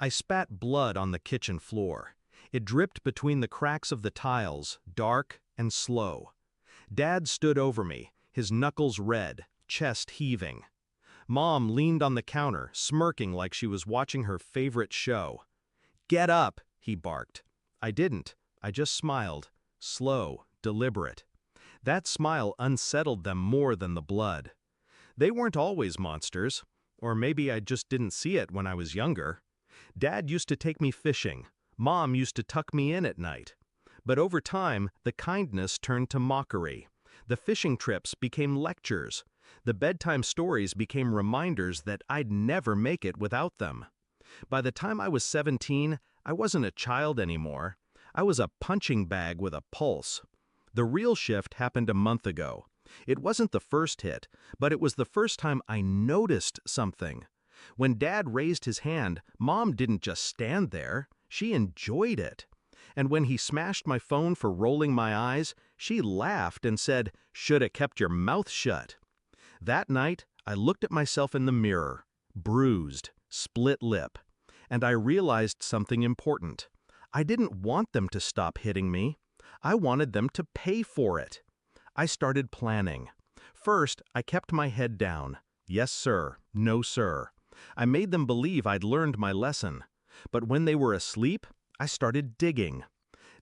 I spat blood on the kitchen floor. It dripped between the cracks of the tiles, dark and slow. Dad stood over me, his knuckles red, chest heaving. Mom leaned on the counter, smirking like she was watching her favorite show. "Get up," he barked. I didn't. I just smiled. Slow, deliberate. That smile unsettled them more than the blood. They weren't always monsters. Or maybe I just didn't see it when I was younger. Dad used to take me fishing. Mom used to tuck me in at night. But over time, the kindness turned to mockery. The fishing trips became lectures. The bedtime stories became reminders that I'd never make it without them. By the time I was 17, I wasn't a child anymore. I was a punching bag with a pulse. The real shift happened a month ago. It wasn't the first hit, but it was the first time I noticed something. When Dad raised his hand, Mom didn't just stand there, she enjoyed it. And when he smashed my phone for rolling my eyes, she laughed and said, "Shoulda kept your mouth shut." That night, I looked at myself in the mirror, bruised, split lip, and I realized something important. I didn't want them to stop hitting me. I wanted them to pay for it. I started planning. First, I kept my head down. Yes, sir. No, sir. I made them believe I'd learned my lesson. But when they were asleep, I started digging.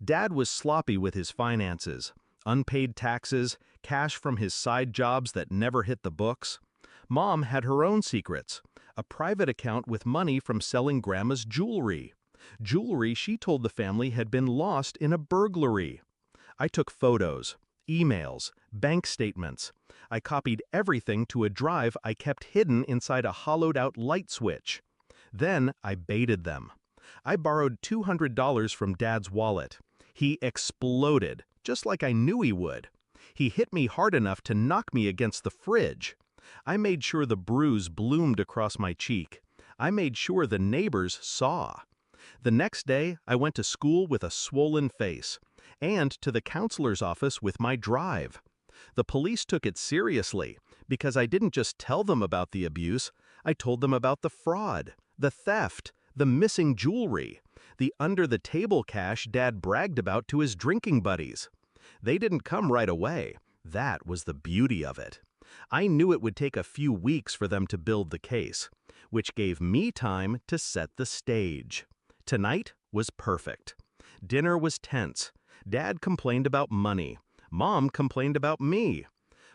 Dad was sloppy with his finances. Unpaid taxes, cash from his side jobs that never hit the books. Mom had her own secrets. A private account with money from selling Grandma's jewelry. Jewelry she told the family had been lost in a burglary. I took photos, emails, bank statements. I copied everything to a drive I kept hidden inside a hollowed-out light switch. Then I baited them. I borrowed $200 from Dad's wallet. He exploded, just like I knew he would. He hit me hard enough to knock me against the fridge. I made sure the bruise bloomed across my cheek. I made sure the neighbors saw. The next day, I went to school with a swollen face, and to the counselor's office with my drive. The police took it seriously, because I didn't just tell them about the abuse, I told them about the fraud, the theft, the missing jewelry, the under-the-table cash Dad bragged about to his drinking buddies. They didn't come right away. That was the beauty of it. I knew it would take a few weeks for them to build the case, which gave me time to set the stage. Tonight was perfect. Dinner was tense. Dad complained about money. Mom complained about me.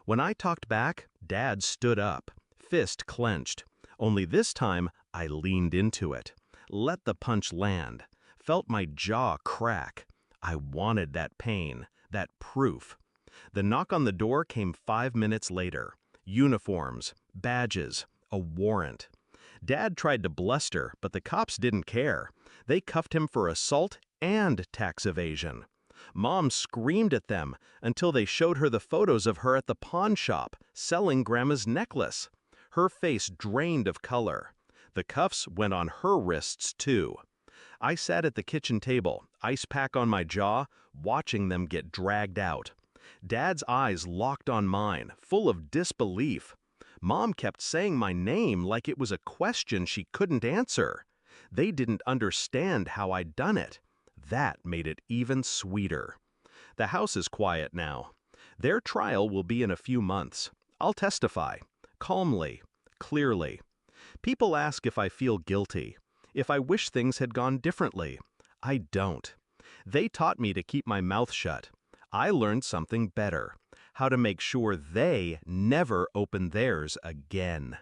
When I talked back, Dad stood up, fist clenched. Only this time, I leaned into it. Let the punch land. Felt my jaw crack. I wanted that pain, that proof. The knock on the door came 5 minutes later. Uniforms, badges, a warrant. Dad tried to bluster, but the cops didn't care. They cuffed him for assault and tax evasion. Mom screamed at them until they showed her the photos of her at the pawn shop selling Grandma's necklace. Her face drained of color. The cuffs went on her wrists, too. I sat at the kitchen table, ice pack on my jaw, watching them get dragged out. Dad's eyes locked on mine, full of disbelief. Mom kept saying my name like it was a question she couldn't answer. They didn't understand how I'd done it. That made it even sweeter. The house is quiet now. Their trial will be in a few months. I'll testify, calmly, clearly. People ask if I feel guilty, if I wish things had gone differently. I don't. They taught me to keep my mouth shut. I learned something better, how to make sure they never open theirs again.